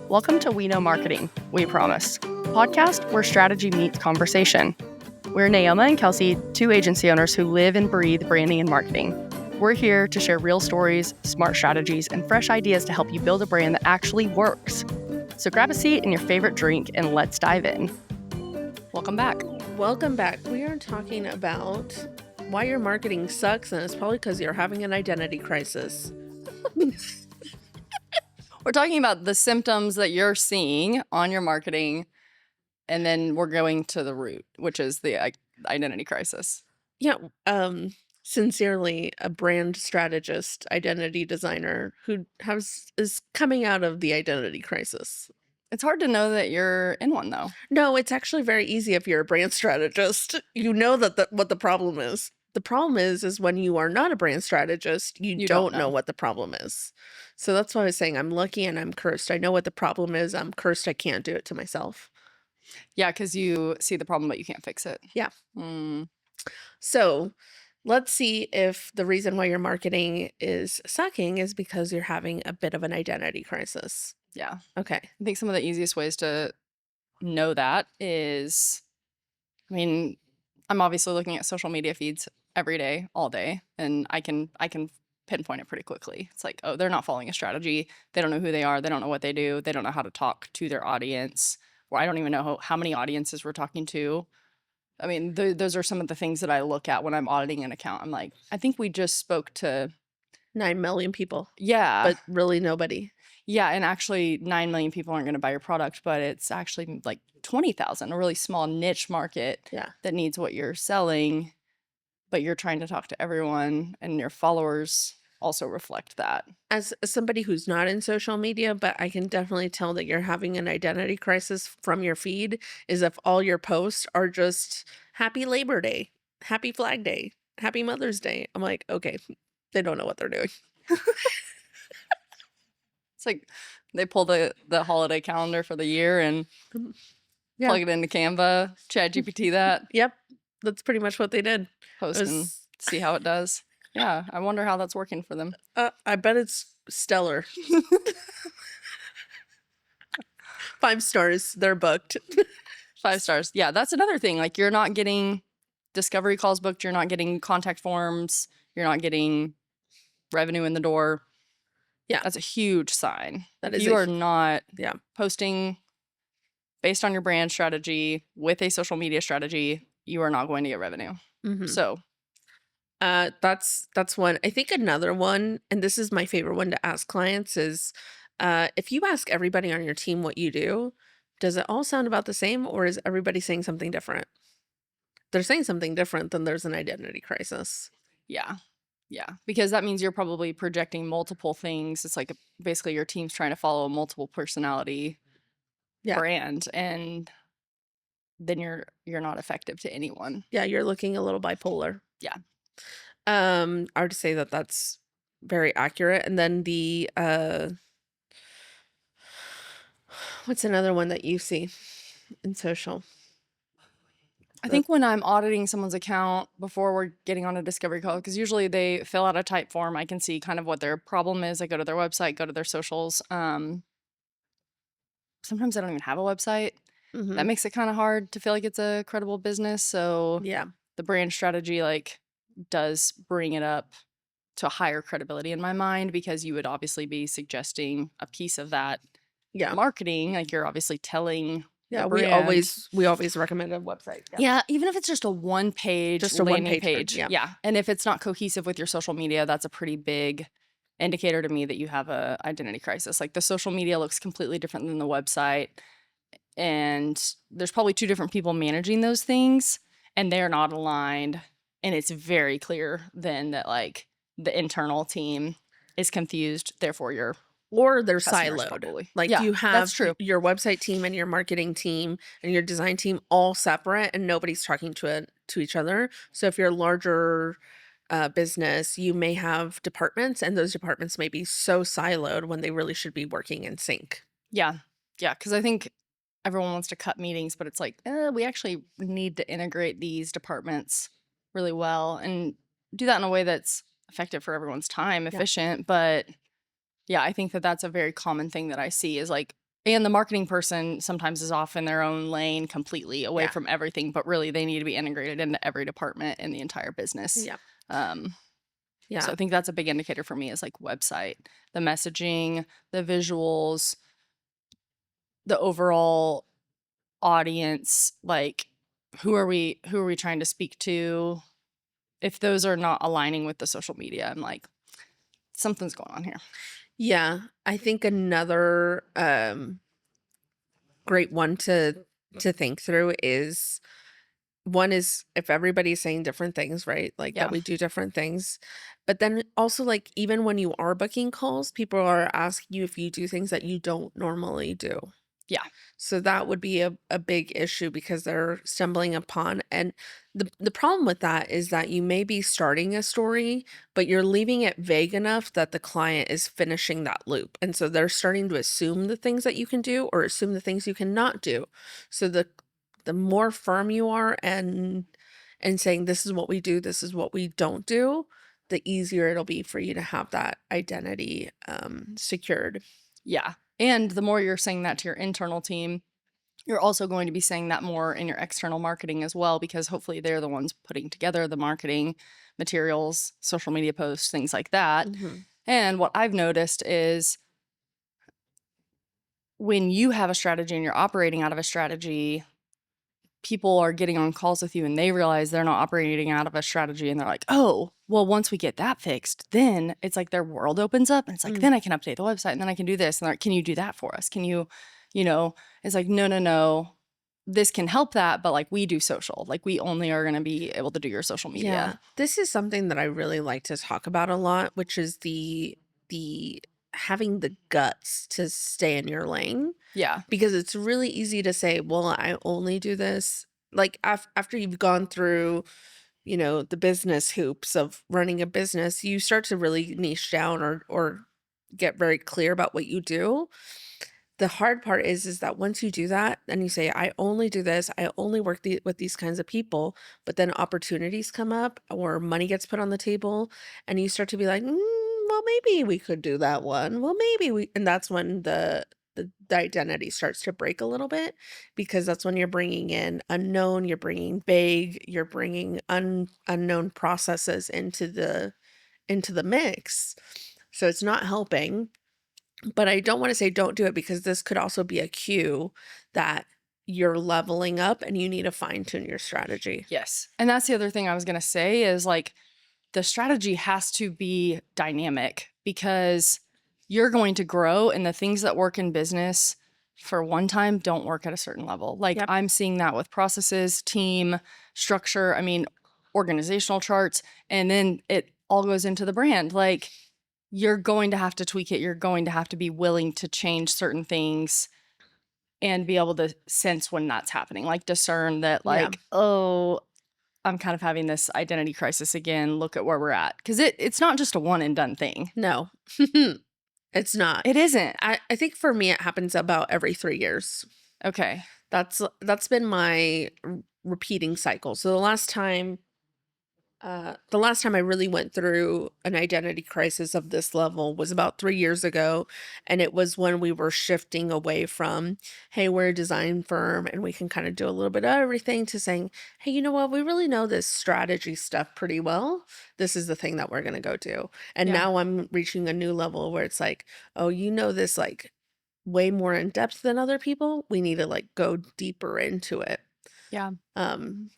Welcome to We Know Marketing, We Promise, podcast where strategy meets conversation. We're Naoma and Kelsey, two agency owners who live and breathe branding and marketing. We're here to share real stories, smart strategies, and fresh ideas to help you build a brand that actually works. So grab a seat and your favorite drink and let's dive in. Welcome back. Welcome back. We are talking about why your marketing sucks, and it's probably because you're having an identity crisis. We're talking about the symptoms that you're seeing on your marketing, and then we're going to the root, which is the identity crisis. Yeah. Sincerely, a brand strategist, identity designer who is coming out of the identity crisis. It's hard to know that you're in one, though. No, it's actually very easy if you're a brand strategist. You know what the problem is. The problem is when you are not a brand strategist, you don't know what the problem is. So that's why I was saying I'm lucky and I'm cursed. I know what the problem is. I'm cursed. I can't do it to myself. Yeah, because you see the problem, but you can't fix it. Yeah. So let's see if the reason why your marketing is sucking is because you're having a bit of an identity crisis. Yeah. Okay. I think some of the easiest ways to know that is, I'm obviously looking at social media feeds every day, all day, and I can pinpoint it pretty quickly. It's like, oh, they're not following a strategy. They don't know who they are. They don't know what they do. They don't know how to talk to their audience. Or I don't even know how many audiences we're talking to. I mean, those are some of the things that I look at when I'm auditing an account. I'm like, I think we just spoke to 9 million people. Yeah. But really nobody. Yeah, and actually 9 million people aren't going to buy your product, but it's actually like 20,000, a really small niche market that needs what you're selling, but you're trying to talk to everyone, and your followers also reflect that. As somebody who's not in social media, but I can definitely tell that you're having an identity crisis from your feed, is if all your posts are just Happy Labor Day, Happy Flag Day, Happy Mother's Day. I'm like, okay, they don't know what they're doing. It's like they pull the holiday calendar for the year and plug it into Canva, ChatGPT that. Yep, that's pretty much what they did. Post and see how it does. Yeah, I wonder how that's working for them. I bet it's stellar. 5 stars, they're booked. 5 stars. Yeah, that's another thing. Like, you're not getting discovery calls booked. You're not getting contact forms. You're not getting revenue in the door. Yeah. That's a huge sign. That is you are not posting based on your brand strategy with a social media strategy, you are not going to get revenue. So that's one. I think another one, and this is my favorite one to ask clients, is if you ask everybody on your team what you do, does it all sound about the same, or is everybody saying something different? If they're saying something different, then there's an identity crisis. Yeah. Yeah, because that means you're probably projecting multiple things. It's like basically your team's trying to follow a multiple personality brand, and then you're not effective to anyone. Yeah, you're looking a little bipolar. Yeah. I would say that that's very accurate. And then the what's another one that you see in social? I think when I'm auditing someone's account before we're getting on a discovery call, because usually they fill out a type form, I can see kind of what their problem is. I go to their website, go to their socials. Sometimes I don't even have a website. That makes it kind of hard to feel like it's a credible business. So the brand strategy does bring it up to higher credibility in my mind, because you would obviously be suggesting a piece of that marketing. Like, you're obviously telling. Yeah, we always recommend a website. Yeah, even if it's just a one-page, just a landing one-page. Yeah, and if it's not cohesive with your social media, that's a pretty big indicator to me that you have a identity crisis. Like, the social media looks completely different than the website, and there's probably 2 different people managing those things, and they're not aligned. And it's very clear then that like the internal team is confused. Therefore, they're siloed. Probably. Like, you have your website team and your marketing team and your design team all separate, and nobody's talking to each other. So if you're a larger business, you may have departments, and those departments may be so siloed when they really should be working in sync. Yeah. Yeah. Because I think everyone wants to cut meetings, but it's like, we actually need to integrate these departments really well and do that in a way that's effective for everyone's time, efficient. But yeah, I think that that's a very common thing that I see is like And the marketing person sometimes is off in their own lane completely away Yeah. from everything, but really they need to be integrated into every department in the entire business. Yeah. Um, so Yeah. I think that's a big indicator for me is like website, the messaging, the visuals, the overall audience, like who are we trying to speak to? If those are not aligning with the social media, I'm like, something's going on here. Yeah. I think another great one to think through is one is if everybody's saying different things, right? Like that Yeah. we do different things. But then also like even when you are booking calls, people are asking you if you do things that you don't normally do. Yeah. So that would be a big issue because they're stumbling upon and the problem with that is that you may be starting a story, but you're leaving it vague enough that the client is finishing that loop. And so they're starting to assume the things that you can do or assume the things you cannot do. So the more firm you are and saying this is what we do, this is what we don't do, the easier it'll be for you to have that identity secured. Yeah. And the more you're saying that to your internal team, you're also going to be saying that more in your external marketing as well, because hopefully they're the ones putting together the marketing materials, social media posts, things like that. Hmm. And what I've noticed is when you have a strategy and you're operating out of a strategy, people are getting on calls with you and they realize they're not operating out of a strategy and they're like, oh, well, once we get that fixed, then it's like their world opens up and it's like, Mm. then I can update the website and then I can do this. And they're like, can you do that for us? Can you, you know, it's like, no, no, no. This can help that, but like we do social. Like we only are going to be able to do your social Yeah, media. this is something that I really like to talk about a lot, which is the having the guts to stay in your lane Yeah. because it's really easy to say, "Well, I only do this." Like after you've gone through, the business hoops of running a business, you start to really niche down or get very clear about what you do. The hard part is that once you do that and you say, "I only do this, I only work with these kinds of people," but then opportunities come up or money gets put on the table and you start to be like, well, maybe we could do that one. Well, maybe we," and that's when the identity starts to break a little bit because that's when you're bringing in unknown, you're bringing vague, you're bringing unknown processes into the mix. So it's not helping, but I don't wanna say don't do it because this could also be a cue that you're leveling up and you need to fine tune your strategy. Yes. And that's the other thing I was going to say is like the strategy has to be dynamic because you're going to grow and the things that work in business for one time don't work at a certain level. Like Yep. I'm seeing that with processes, team, structure, I mean, organizational charts, and then it all goes into the brand. Like you're going to have to tweak it. You're going to have to be willing to change certain things and be able to sense when that's happening, like discern that, Yeah. like, oh, I'm kind of having this identity crisis again. Look at where we're at. Cause it's not just a one and done thing. No. It's not. It isn't. I think for me, it happens about every 3 years. Okay. That's been my repeating cycle. So the last time I really went through an identity crisis of this level was about 3 years ago. And it was when we were shifting away from, hey, we're a design firm and we can kind of do a little bit of everything to saying, hey, you know what? We really know this strategy stuff pretty well. This is the thing that we're going to go do. And Yeah. now I'm reaching a new level where it's like, oh, you know this like way more in depth than other people. We need to like go deeper into it. Yeah.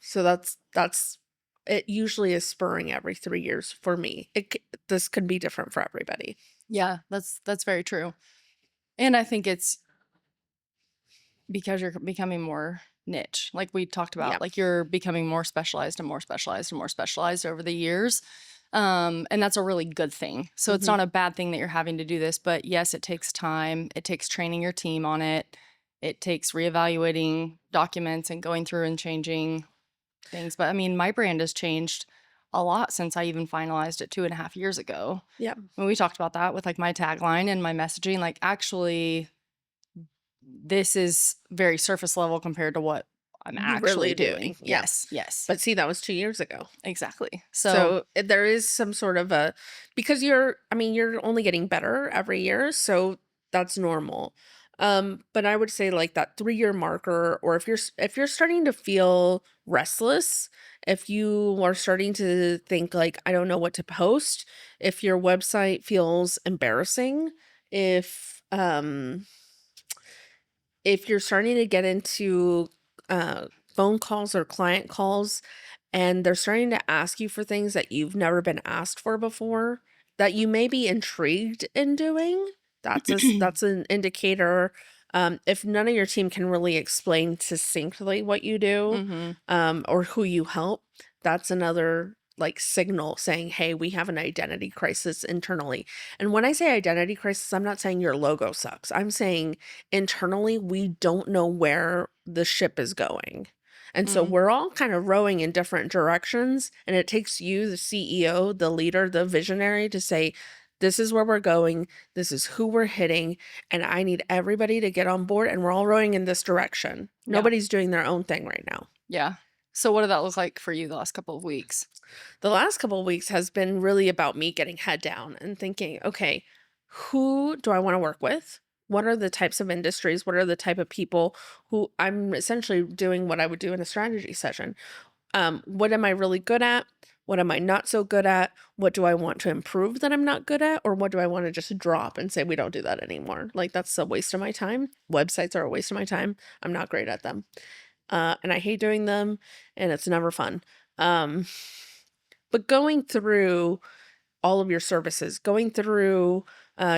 So that's it usually is spurring every 3 years for me. This could be different for everybody. Yeah. That's very true. And I think it's because you're becoming more niche. Like we talked Yeah. about, like you're becoming more specialized and more specialized and more specialized over the years. And that's a really good thing. So it's Mhm. not a bad thing that you're having to do this, but yes, it takes time. It takes training your team on it. It takes reevaluating documents and going through and changing things. But I mean, my brand has changed a lot since I even finalized it 2.5 years ago. Yeah. When we talked about that with like my tagline and my messaging, like actually this is very surface level compared to what I'm You're actually really doing. doing. Yeah. Yes, yes, But see, that was 2 years ago. exactly. So, So, there is some sort of a because you're only getting better every year, so that's normal. But I would say like that 3-year marker, or if you're starting to feel restless, if you are starting to think like I don't know what to post, if your website feels embarrassing, if you're starting to get into phone calls or client calls and they're starting to ask you for things that you've never been asked for before, that you may be intrigued in doing, that's an indicator. If none of your team can really explain succinctly what you do, Mhm. or who you help, that's another like signal saying, hey, we have an identity crisis internally. And when I say identity crisis, I'm not saying your logo sucks. I'm saying internally, we don't know where the ship is going. And so Mm. we're all kind of rowing in different directions. And it takes you, the CEO, the leader, the visionary, to say, this is where we're going. This is who we're hitting. And I need everybody to get on board. And we're all rowing in this direction. Yeah. Nobody's doing their own thing right now. Yeah. So what did that look like for you the last couple of weeks? The last couple of weeks has been really about me getting head down and thinking, okay, who do I want to work with? What are the types of industries? What are the type of people who I'm essentially doing what I would do in a strategy session? What am I really good at? What am I not so good at? What do I want to improve that I'm not good at? Or what do I want to just drop and say, we don't do that anymore? Like, that's a waste of my time. Websites are a waste of my time. I'm not great at them. And I hate doing them, and it's never fun. Um, but going through all of your services, going through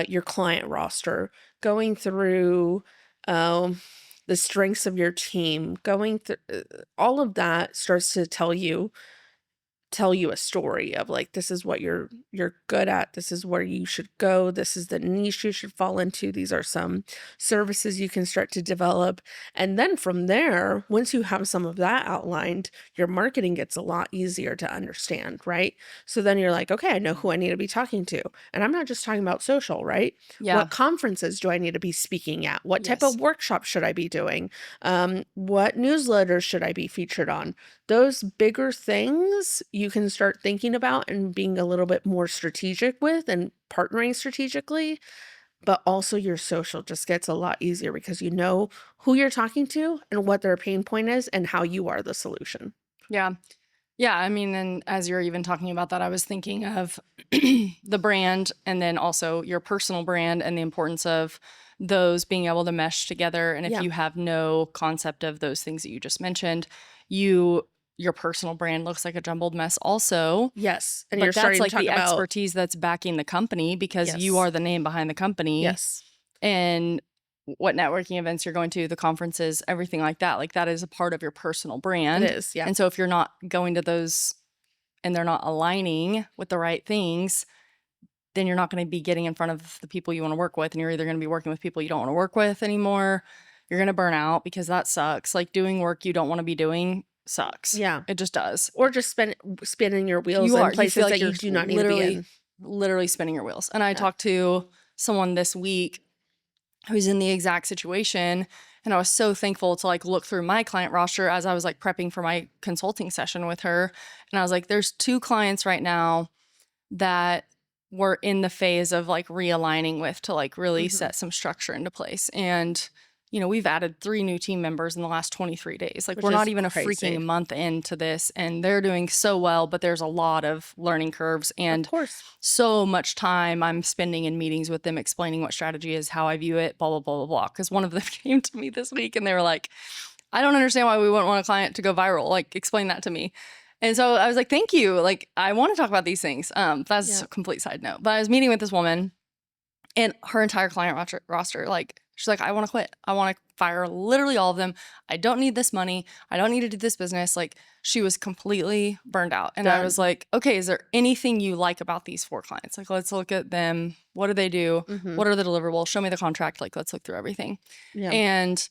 your client roster, going through um, the strengths of your team, going through all of that starts to tell you a story of like, this is what you're good at, this is where you should go, this is the niche you should fall into, these are some services you can start to develop. And then from there, once you have some of that outlined, your marketing gets a lot easier to understand, right? So then you're like, okay, I know who I need to be talking to. And I'm not just talking about social, right? Yeah. What conferences do I need to be speaking at? What type Yes. of workshop should I be doing? What newsletters should I be featured on? Those bigger things you can start thinking about and being a little bit more strategic with and partnering strategically, but also your social just gets a lot easier because you know who you're talking to and what their pain point is and how you are the solution. Yeah. Yeah, I mean, and as you're even talking about that, I was thinking of the brand and then also your personal brand and the importance of those being able to mesh together. And if Yeah. you have no concept of those things that you just mentioned, your personal brand looks like a jumbled mess also. Yes. And you're But that's starting to like talk the about, expertise that's backing the company because you yes. are the name behind the company Yes. and what networking events you're going to, the conferences, everything like that. Like that is a part of your personal It brand. is. Yeah. And so if you're not going to those and they're not aligning with the right things, then you're not going to be getting in front of the people you want to work with. And you're either going to be working with people you don't want to work with anymore. You're going to burn out because that sucks. Like doing work you don't want to be doing sucks. Yeah. It just does. Or just spinning your wheels in You feel places like that you're you do not need to be in. literally spinning your wheels. And I Yeah. talked to someone this week who's in the exact situation. And I was so thankful to like look through my client roster as I was like prepping for my consulting session with her. And I was like, there's 2 clients right now that we're in the phase of like realigning with to like really Hmm. set some structure into place. And, you know, we've added 3 new team members in the last 23 days. Like Which we're not is even a freaking crazy. month into this and they're doing so well, but there's a lot of learning curves Of and course. so much time I'm spending in meetings with them explaining what strategy is, how I view it, blah, blah, blah, blah, blah. Because one of them came to me this week and they were like, I don't understand why we wouldn't want a client to go viral. Like, explain that to me. And so I was like, thank you. Like, I want to talk about these things. That's Yeah. a complete side note. But I was meeting with this woman and her entire client roster, like, she's like, I want to quit. I want to fire literally all of them. I don't need this money. I don't need to do this business. Like, she was completely burned out. And I was Done. like, okay, is there anything you like about these 4 clients? Like, let's look at them. What do they do? Hmm. What are the deliverables? Show me the contract. Like, let's look through everything. Yeah. And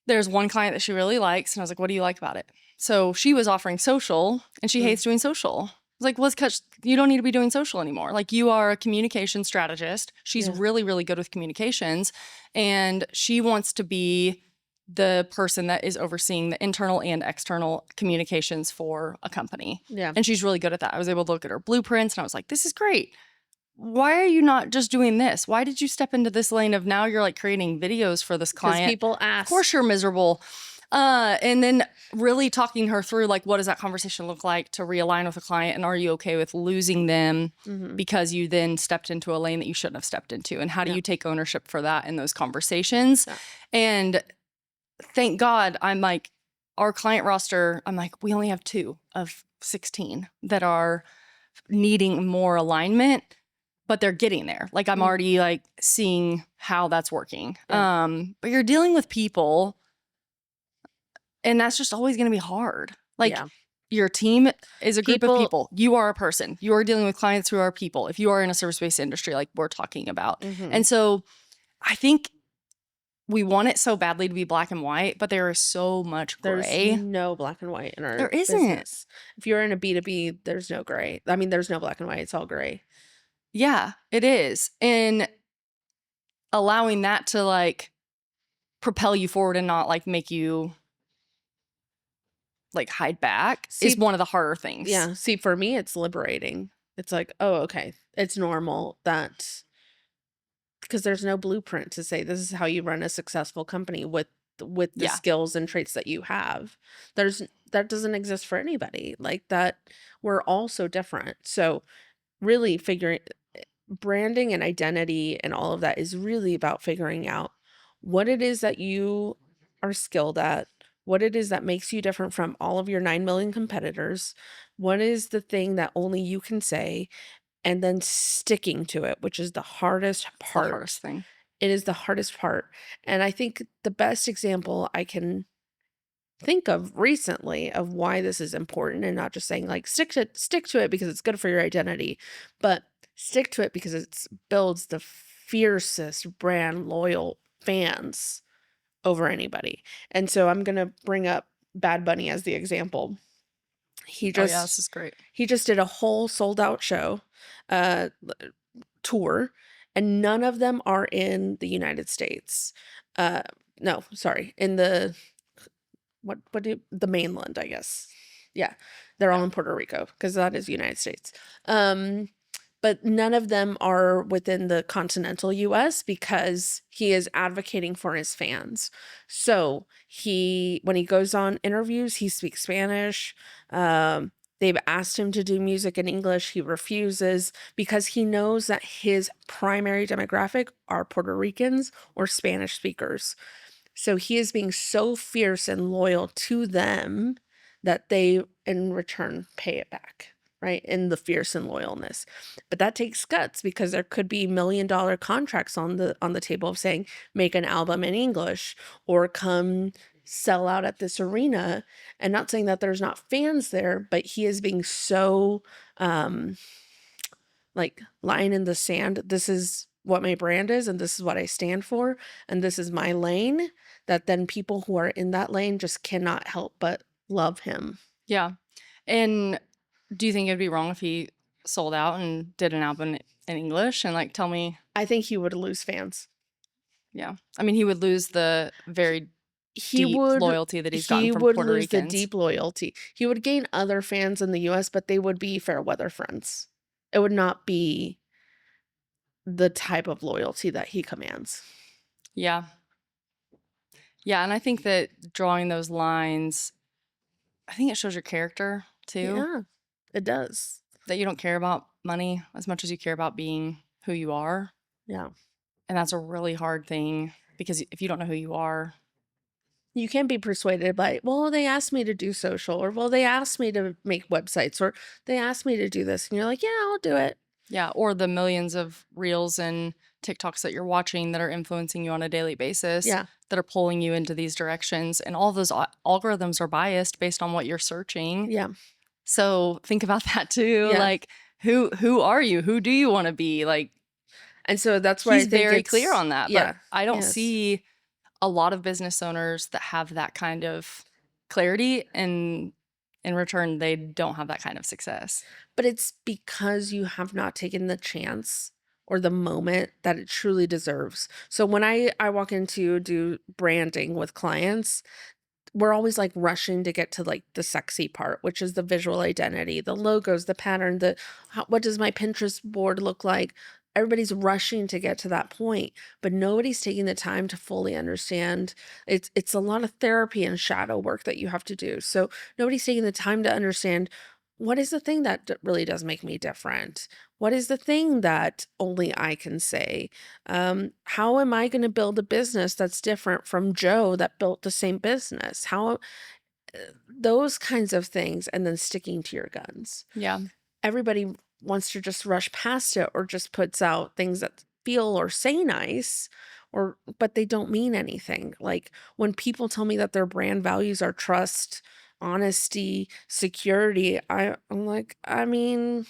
there's one client that she really likes. And I was like, what do you like about it? So she was offering social and she Mm. hates doing social. I was like, let's cut, you don't need to be doing social anymore. Like you are a communication strategist. She's Yeah. really, really good with communications. And she wants to be the person that is overseeing the internal and external communications for a company. Yeah. And she's really good at that. I was able to look at her blueprints and I was like, this is great. why are you not just doing this? Why did you step into this lane of now you're like creating videos for this Because client? people Of course ask. you're miserable. And then really talking her through like, what does that conversation look like to realign with a client? And are you okay with losing them Mhm. because you then stepped into a lane that you shouldn't have stepped into? And how do Yeah. you take ownership for that in those conversations? Yeah. And thank God I'm like, our client roster, I'm like, we only have 2 of 16 that are needing more alignment, but they're getting there. Like I'm Mm. already like seeing how that's working. Yeah. But you're dealing with people and that's just always going to be hard. Like Yeah. your team is a group of People people. You are a person. You are dealing with clients who are people. If you are in a service-based industry like we're talking about. Mhm. And so I think we want it so badly to be black and white, but there is so much There's gray. no black and white in There our isn't. business. If you're in a B2B, there's no gray. I mean, there's no black and white, it's all gray. Yeah, it is. And allowing that to like propel you forward and not like make you like hide back is See one of the harder things. yeah, see, for me, it's liberating. It's like, "Oh, okay. It's normal that" because there's no blueprint to say this is how you run a successful company with the Yeah, skills and traits that you have. There's that doesn't exist for anybody. Like that we're all so different. So really figuring branding and identity and all of that is really about figuring out what it is that you are skilled at, what it is that makes you different from all of your 9 million competitors, what is the thing that only you can say, and then sticking to it, which is the hardest it's the hardest part. thing. It is the hardest part. And I think the best example I can think of recently of why this is important and not just saying like stick to it because it's good for your identity, but stick to it because it builds the fiercest brand loyal fans over anybody. And so I'm going to bring up Bad Bunny as the example. He Oh yeah, just this is great. he just did a whole sold out show tour, and none of them are in the United States. Uh no, sorry, in the what do the mainland, I guess. Yeah. They're all Yeah. in Puerto Rico because that is United States. But none of them are within the continental US because he is advocating for his fans. So when he goes on interviews, he speaks Spanish. They've asked him to do music in English. He refuses because he knows that his primary demographic are Puerto Ricans or Spanish speakers. So he is being so fierce and loyal to them that they in return pay it back, right? In the fierce and loyalness. But that takes guts because there could be $1 million contracts on the table of saying make an album in English or come sell out at this arena, and not saying that there's not fans there, but he is being so like line in the sand. This is what my brand is, and this is what I stand for, and this is my lane. That then people who are in that lane just cannot help but love him. Yeah. And do you think it'd be wrong if he sold out and did an album in English and like tell me, I think he would lose fans. yeah. I mean, he would lose the very He deep would loyalty that he's gotten he from would Puerto lose the Ricans. deep loyalty. He would gain other fans in the US, but they would be fair weather friends. It would not be the type of loyalty that he commands. Yeah. Yeah, and I think that drawing those lines, I think it shows your character too, Yeah, it does. that you don't care about money as much as you care about being who you are. Yeah. And that's a really hard thing because if you don't know who you are, You can be persuaded by, well, they asked me to do social, or well, they asked me to make websites, or they asked me to do this. And you're like, yeah, I'll do it. yeah, or the millions of reels and TikToks that you're watching that are influencing you on a daily basis, Yeah. that are pulling you into these directions. And all of those algorithms are biased based on what you're searching. Yeah. So think about that too. Yeah. Like, who are you? Who do you want to be? Like, And so that's why I he's think very clear it's, on that, but yeah. I don't Yes. see a lot of business owners that have that kind of clarity, and in return they don't have that kind of success. But it's because you have not taken the chance or the moment that it truly deserves. So when I walk into do branding with clients, we're always like rushing to get to like the sexy part, which is the visual identity, the logos, the pattern, what does my Pinterest board look like? Everybody's rushing to get to that point, but nobody's taking the time to fully understand. It's a lot of therapy and shadow work that you have to do. So nobody's taking the time to understand what is the thing that really does make me different? What is the thing that only I can say? How am I going to build a business that's different from Joe that built the same business? Those kinds of things, and then sticking to your guns. Yeah. Everybody wants to just rush past it or just puts out things that feel or say nice but they don't mean anything. Like when people tell me that their brand values are trust, honesty, security, I'm like, I mean,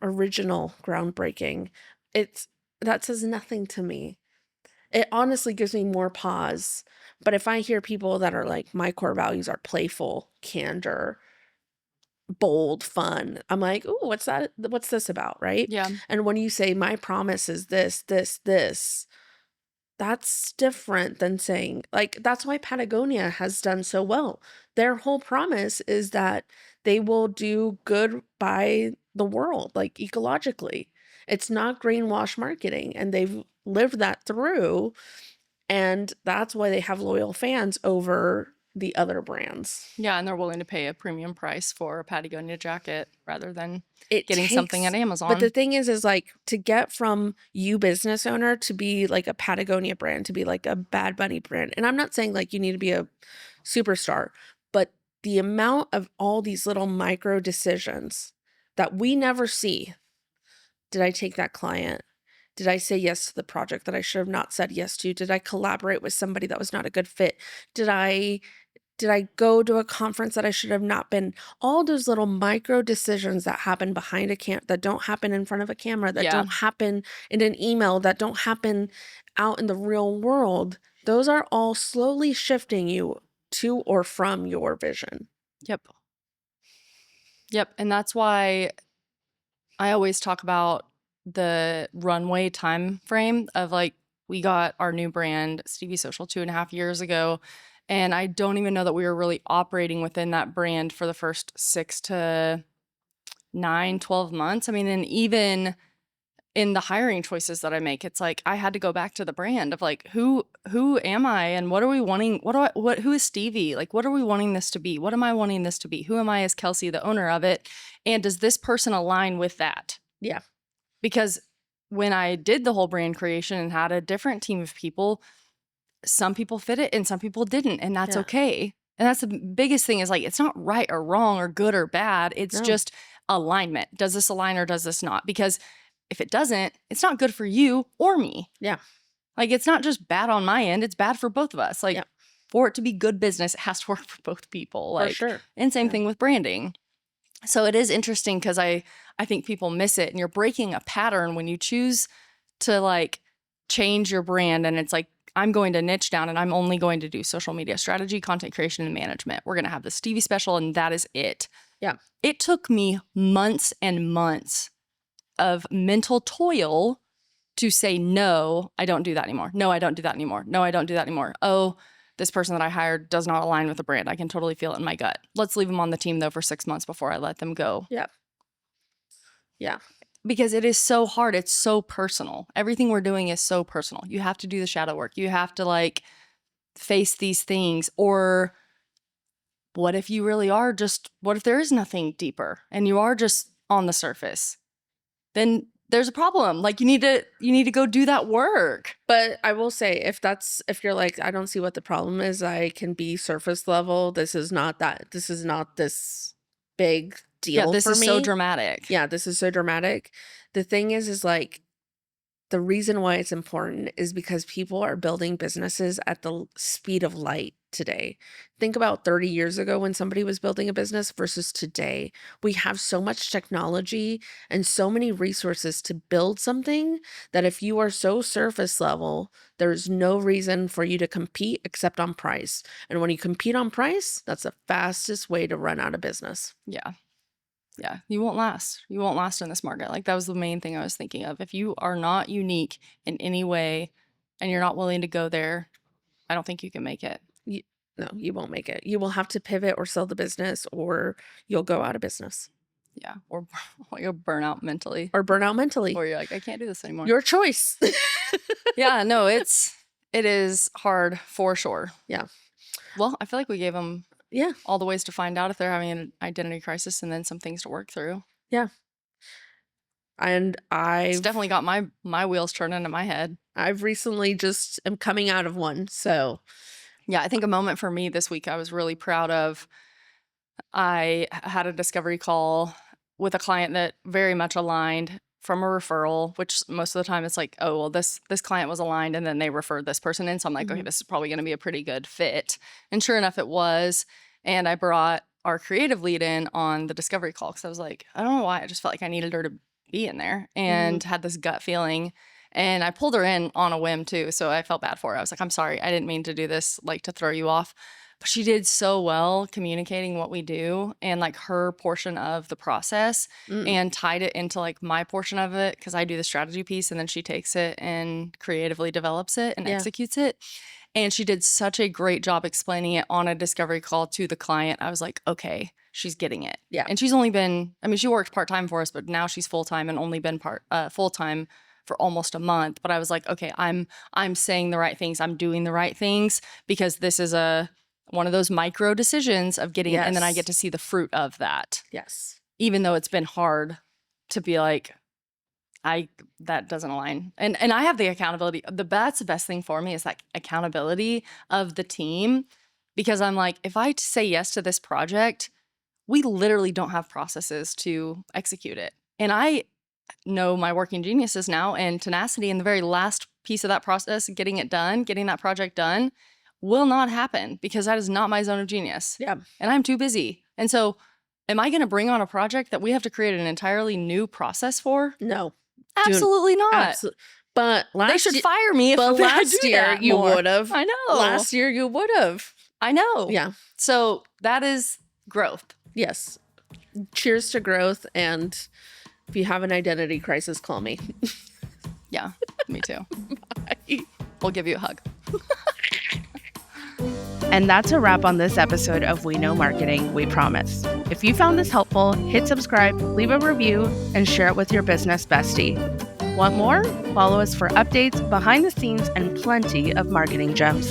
original, groundbreaking. It's that says nothing to me. It honestly gives me more pause. But if I hear people that are like, my core values are playful, candor, bold, fun, I'm like, ooh, what's that? What's this about? Right. Yeah. And when you say, my promise is this, that's different than saying, like, that's why Patagonia has done so well. Their whole promise is that they will do good by the world, like ecologically. It's not greenwash marketing, and they've lived that through. And that's why they have loyal fans over the other brands. Yeah, and they're willing to pay a premium price for a Patagonia jacket rather than It getting something at takes, but the Amazon. thing is like to get from you business owner to be like a Patagonia brand, to be like a Bad Bunny brand. And I'm not saying like you need to be a superstar, but the amount of all these little micro decisions that we never see. Did I take that client? Did I say yes to the project that I should have not said yes to? Did I collaborate with somebody that was not a good fit? Did I did I go to a conference that I should have not been? All those little micro decisions that happen behind a that don't happen in front of a camera, that Yeah. don't happen in an email, that don't happen out in the real world. Those are all slowly shifting you to or from your vision. Yep. Yep. And that's why I always talk about the runway time frame of like, we got our new brand, Stevie Social, 2.5 years ago. And I don't even know that we were really operating within that brand for the first 6 to 9, 12 months. I mean, and even in the hiring choices that I make, it's like I had to go back to the brand of like who am I and what are we wanting? Who is Stevie? Like what are we wanting this to be? What am I wanting this to be? Who am I as Kelsey, the owner of it? And does this person align with that? Yeah. Because when I did the whole brand creation and had a different team of people, some people fit it and some people didn't, and that's Yeah. okay. And that's the biggest thing is like, it's not right or wrong or good or bad. It's No. just alignment. Does this align or does this not? Because if it doesn't, it's not good for you or me. Yeah. Like, it's not just bad on my end, it's bad for both of us. Like, Yeah. for it to be good business, it has to work for both people. For Like, sure. and same Yeah. thing with branding. So it is interesting because I think people miss it, and you're breaking a pattern when you choose to like change your brand. And it's like, I'm going to niche down and I'm only going to do social media strategy, content creation, and management. We're going to have the Stevie special, and that is it. Yeah. It took me months and months of mental toil to say, no, I don't do that anymore. No, I don't do that anymore. No, I don't do that anymore. Oh, this person that I hired does not align with the brand. I can totally feel it in my gut. Let's leave them on the team though for 6 months before I let them go. Yeah. Yeah. Because it is so hard. It's so personal. Everything we're doing is so personal. You have to do the shadow work. You have to like face these things. Or what if you really are just, what if there is nothing deeper and you are just on the surface? Then there's a problem. Like you need to go do that work. But I will say, if you're like, I don't see what the problem is, I can be surface level. This is not this big Yeah, deal this for is so me. dramatic. Yeah, this is so dramatic. The thing is like the reason why it's important is because people are building businesses at the speed of light today. Think about 30 years ago when somebody was building a business versus today. We have so much technology and so many resources to build something that if you are so surface level, there's no reason for you to compete except on price. And when you compete on price, that's the fastest way to run out of business. Yeah. Yeah, you won't last. You won't last in this market. Like that was the main thing I was thinking of. If you are not unique in any way and you're not willing to go there, I don't think you can make it. No, you won't make it. You will have to pivot or sell the business, or you'll go out of business Yeah, or you'll burn out mentally, or burn out mentally. or you're like, I can't do this anymore. Your choice. Yeah, no, it is hard for sure. Yeah. Well, I feel like we gave them Yeah. all the ways to find out if they're having an identity crisis, and then some things to work through. Yeah. And It's I've definitely got my wheels turning in my head. I've recently just am coming out of one. So Yeah, I think a moment for me this week I was really proud of. I had a discovery call with a client that very much aligned from a referral, which most of the time it's like, oh, well, this client was aligned and then they referred this person in. So I'm like, okay, this is probably going to be a pretty good fit. And sure enough, it was. And I brought our creative lead in on the discovery call because I was like, I don't know why. I just felt like I needed her to be in there and had this gut feeling. And I pulled her in on a whim too. So I felt bad for her. I was like, I'm sorry. I didn't mean to do this, like to throw you off. But she did so well communicating what we do and like her portion of the process and tied it into like my portion of it because I do the strategy piece and then she takes it and creatively develops it and executes it. And she did such a great job explaining it on a discovery call to the client. I was like, okay, she's getting it. Yeah. And she's only been, I mean, she worked part-time for us, but now she's full-time and only been full-time for almost a month. But I was like, okay, I'm saying the right things. I'm doing the right things because this is one of those micro decisions of getting, and then I get to see the fruit of that. Yes. Even though it's been hard to be like, that doesn't align. And I have the accountability. That's the best thing for me is that accountability of the team because I'm like, if I say yes to this project, we literally don't have processes to execute it. And I know my working geniuses now and tenacity in the very last piece of that process, getting it done, getting that project done will not happen because that is not my zone of genius. Yeah. And I'm too busy. And so am I going to bring on a project that we have to create an entirely new process for? No. Absolutely not. Absolutely. But they should fire me if I do that you more. would have. I know. Last year you would have. I know. Yeah. So that is growth. Yes. Cheers to growth. And if you have an identity crisis, call me. Yeah, me too. Bye. We'll give you a hug. And that's a wrap on this episode of We Know Marketing, We Promise. If you found this helpful, hit subscribe, leave a review, and share it with your business bestie. Want more? Follow us for updates, behind the scenes, and plenty of marketing gems.